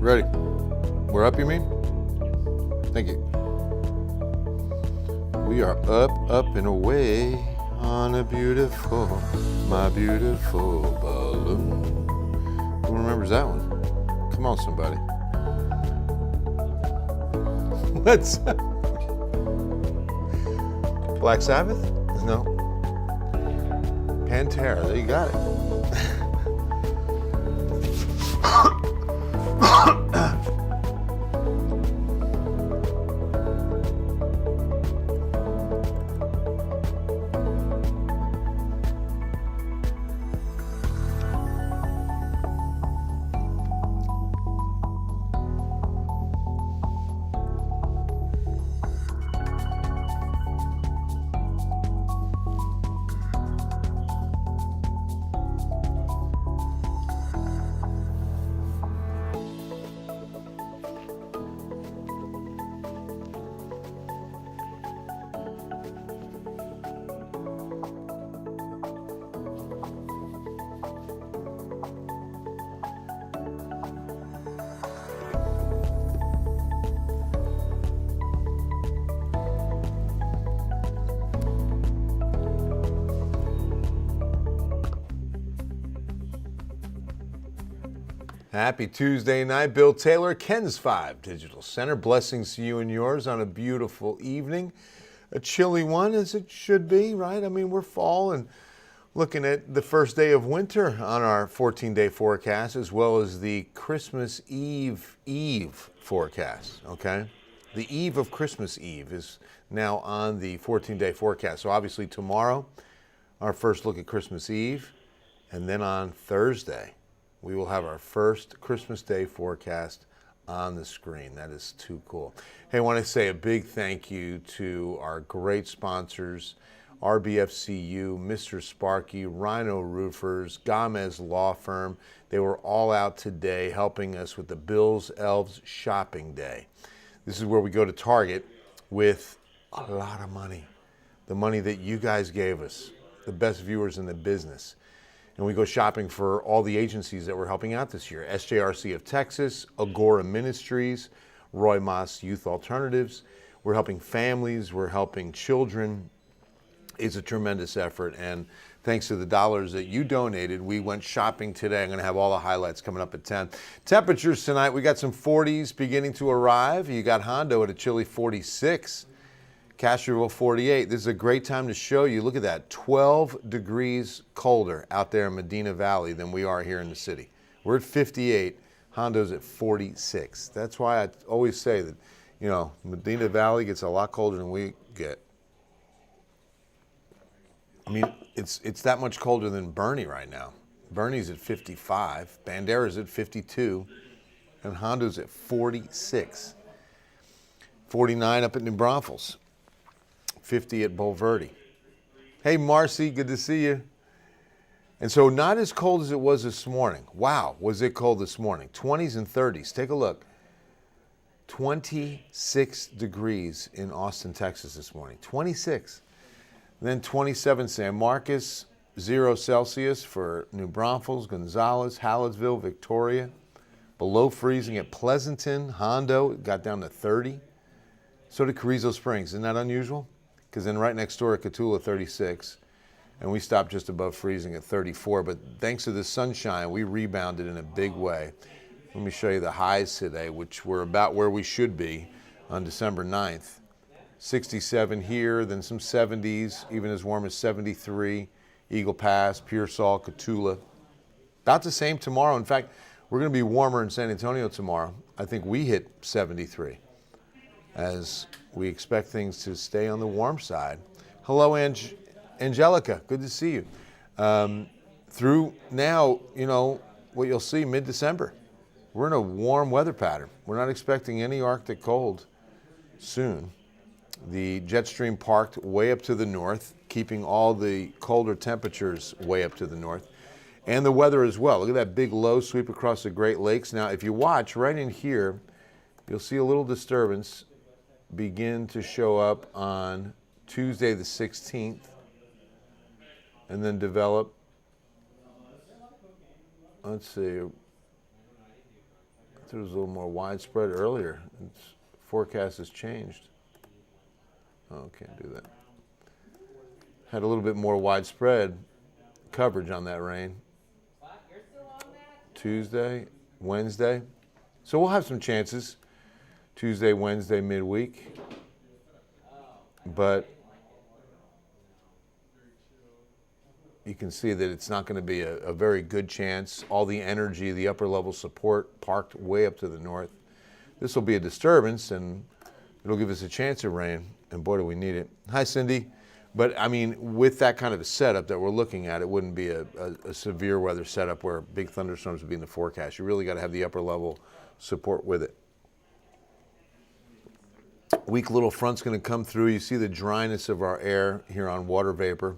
Ready? We're up, you mean? Thank you. We are up and away on a my beautiful balloon. Who remembers that one? Come on, somebody. Let's. Black Sabbath? No. Pantera, there you got it. Happy Tuesday night. Bill Taylor, Ken's 5 Digital Center. Blessings to you and yours on a beautiful evening. A chilly one, as it should be, right? I mean, we're fall and looking at the first day of winter on our 14-day forecast, as well as the Christmas Eve forecast, okay? The eve of Christmas Eve is now on the 14-day forecast. So obviously tomorrow, our first look at Christmas Eve, and then on Thursday, we will have our first Christmas Day forecast on the screen. That is too cool. Hey, I want to say a big thank you to our great sponsors, RBFCU, Mr. Sparky, Rhino Roofers, Gomez Law Firm. They were all out today helping us with the Bills Elves Shopping Day. This is where we go to Target with a lot of money, the money that you guys gave us, the best viewers in the business. And we go shopping for all the agencies that we're helping out this year. SJRC of Texas, Agora Ministries, Roy Moss Youth Alternatives. We're helping families, we're helping children. It's a tremendous effort. And thanks to the dollars that you donated, we went shopping today. I'm going to have all the highlights coming up at 10. Temperatures tonight, we got some 40s beginning to arrive. You got Hondo at a chilly 46. Castroville 48. This is a great time to show you. Look at that, 12 degrees colder out there in Medina Valley than we are here in the city. We're at 58, Hondo's at 46. That's why I always say that, you know, Medina Valley gets a lot colder than we get. I mean, it's that much colder than Bernie right now. Bernie's at 55, Bandera's at 52, and Hondo's at 46. 49 up at New Braunfels. 50 at Bulverde. Hey, Marcy, good to see you. And so not as cold as it was this morning. Wow, was it cold this morning? 20s and 30s. Take a look. 26 degrees in Austin, Texas this morning. 26. Then 27 San Marcos, 0 Celsius for New Braunfels, Gonzales, Hallettsville, Victoria. Below freezing at Pleasanton, Hondo, it got down to 30. So did Carrizo Springs. Isn't that unusual? Because then right next door at Cotulla, 36, and we stopped just above freezing at 34. But thanks to the sunshine, we rebounded in a big way. Let me show you the highs today, which were about where we should be on December 9th. 67 here, then some 70s, even as warm as 73. Eagle Pass, Pearsall, Cotulla. About the same tomorrow. In fact, we're going to be warmer in San Antonio tomorrow. I think we hit 73. As we expect things to stay on the warm side. Hello, Angelica. Good to see you. Through now, you know, what you'll see mid-December. We're in a warm weather pattern. We're not expecting any Arctic cold soon. The jet stream parked way up to the north, keeping all the colder temperatures way up to the north. And the weather as well. Look at that big low sweep across the Great Lakes. Now, if you watch right in here, you'll see a little disturbance begin to show up on Tuesday the 16th and then develop, let's see, it was a little more widespread earlier. Its forecast has changed. Oh, can't do that. Had a little bit more widespread coverage on that rain. Tuesday, Wednesday. So we'll have some chances. Tuesday, Wednesday, midweek. But you can see that it's not going to be a very good chance. All the energy, the upper level support parked way up to the north. This will be a disturbance, and it'll give us a chance of rain. And boy, do we need it. Hi, Cindy. But, I mean, with that kind of a setup that we're looking at, it wouldn't be a severe weather setup where big thunderstorms would be in the forecast. You really got to have the upper level support with it. Weak little front's going to come through. You see the dryness of our air here on water vapor.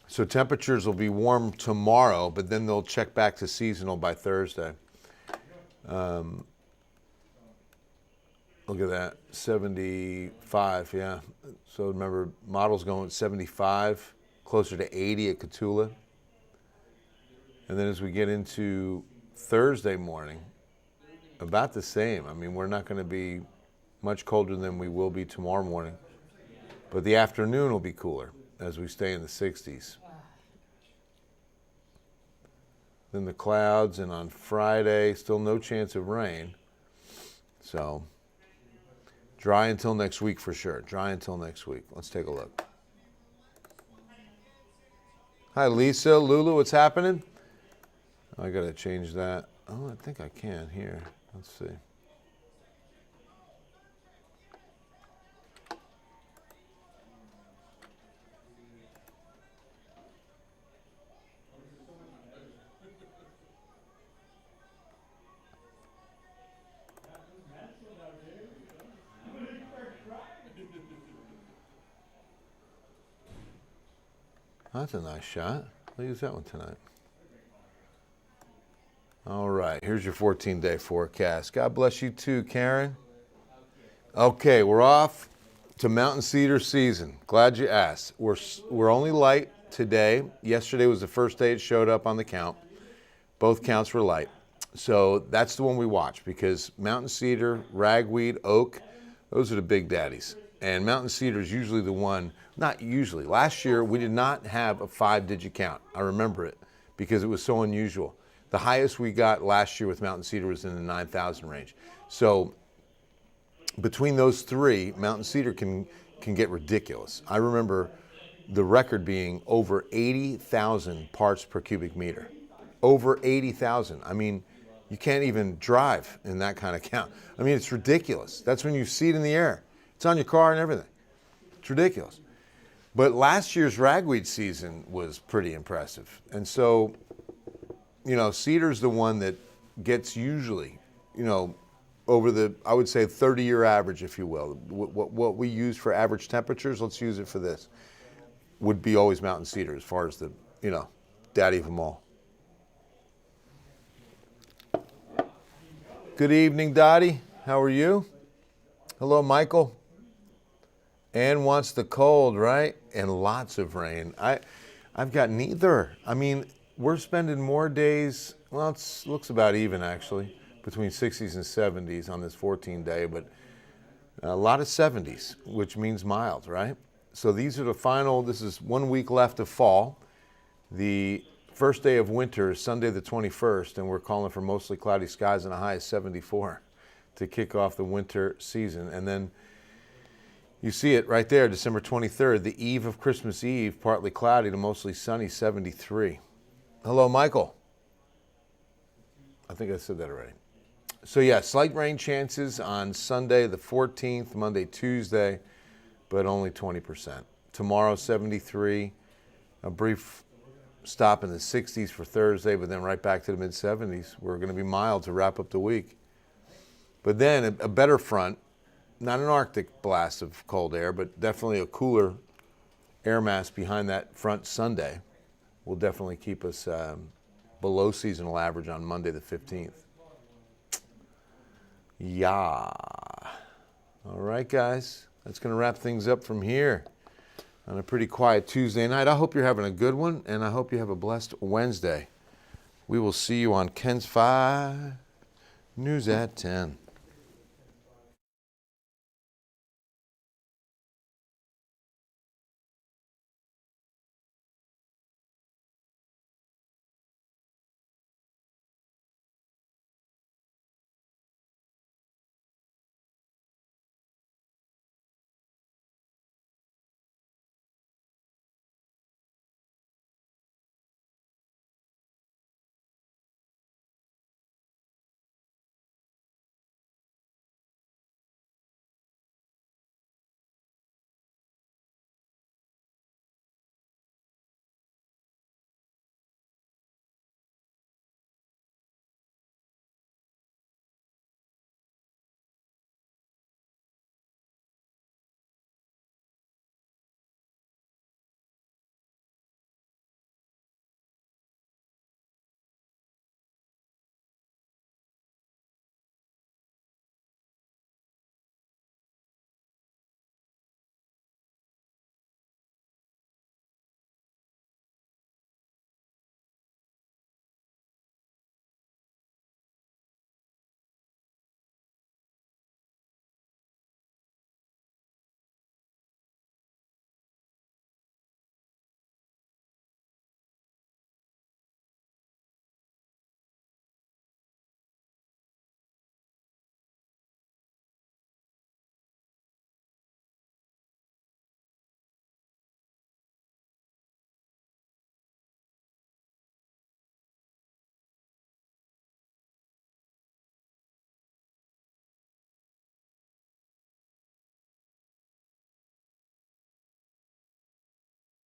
So temperatures will be warm tomorrow, but then they'll check back to seasonal by Thursday. Look at that, 75, yeah. So remember, models going 75, closer to 80 at Cotulla. And then as we get into Thursday morning, about the same. I mean, we're not going to be much colder than we will be tomorrow morning. But the afternoon will be cooler as we stay in the 60s. Then the clouds, and on Friday, still no chance of rain. So dry until next week for sure. Dry until next week. Let's take a look. Hi, Lisa. Lulu, what's happening? I got to change that. Oh, I think I can here. Let's see. That's a nice shot. I'll use that one tonight. All right, here's your 14-day forecast. God bless you too, Karen. Okay, we're off to mountain cedar season. Glad you asked. We're only light today. Yesterday was the first day it showed up on the count. Both counts were light. So that's the one we watch, because mountain cedar, ragweed, oak, those are the big daddies. And mountain cedar is usually the one, not usually. Last year, we did not have a 5-digit count. I remember it because it was so unusual. The highest we got last year with mountain cedar was in the 9,000 range. So between those three, mountain cedar can get ridiculous. I remember the record being over 80,000 parts per cubic meter. Over 80,000. I mean, you can't even drive in that kind of count. I mean, it's ridiculous. That's when you see it in the air. It's on your car and everything. It's ridiculous. But last year's ragweed season was pretty impressive. And so, you know, cedar's the one that gets usually, you know, over the, I would say, 30-year average, if you will. What we use for average temperatures, let's use it for this, would be always mountain cedar as far as the, you know, daddy of them all. Good evening, Dottie. How are you? Hello, Michael. Ann wants the cold, right? And lots of rain. I've got neither. I mean, we're spending more days, well, it looks about even actually, between 60s and 70s on this 14-day, but a lot of 70s, which means mild, right? So these are the final, this is 1 week left of fall. The first day of winter is Sunday the 21st, and we're calling for mostly cloudy skies and a high of 74 to kick off the winter season. And then you see it right there, December 23rd, the eve of Christmas Eve, partly cloudy to mostly sunny, 73. Hello, Michael. I think I said that already. So yeah, slight rain chances on Sunday the 14th, Monday, Tuesday, but only 20%. Tomorrow, 73. A brief stop in the 60s for Thursday, but then right back to the mid-70s. We're going to be mild to wrap up the week. But then a better front, not an Arctic blast of cold air, but definitely a cooler air mass behind that front Sunday will definitely keep us below seasonal average on Monday the 15th. Yeah. All right, guys. That's going to wrap things up from here on a pretty quiet Tuesday night. I hope you're having a good one, and I hope you have a blessed Wednesday. We will see you on Ken's 5 News at 10.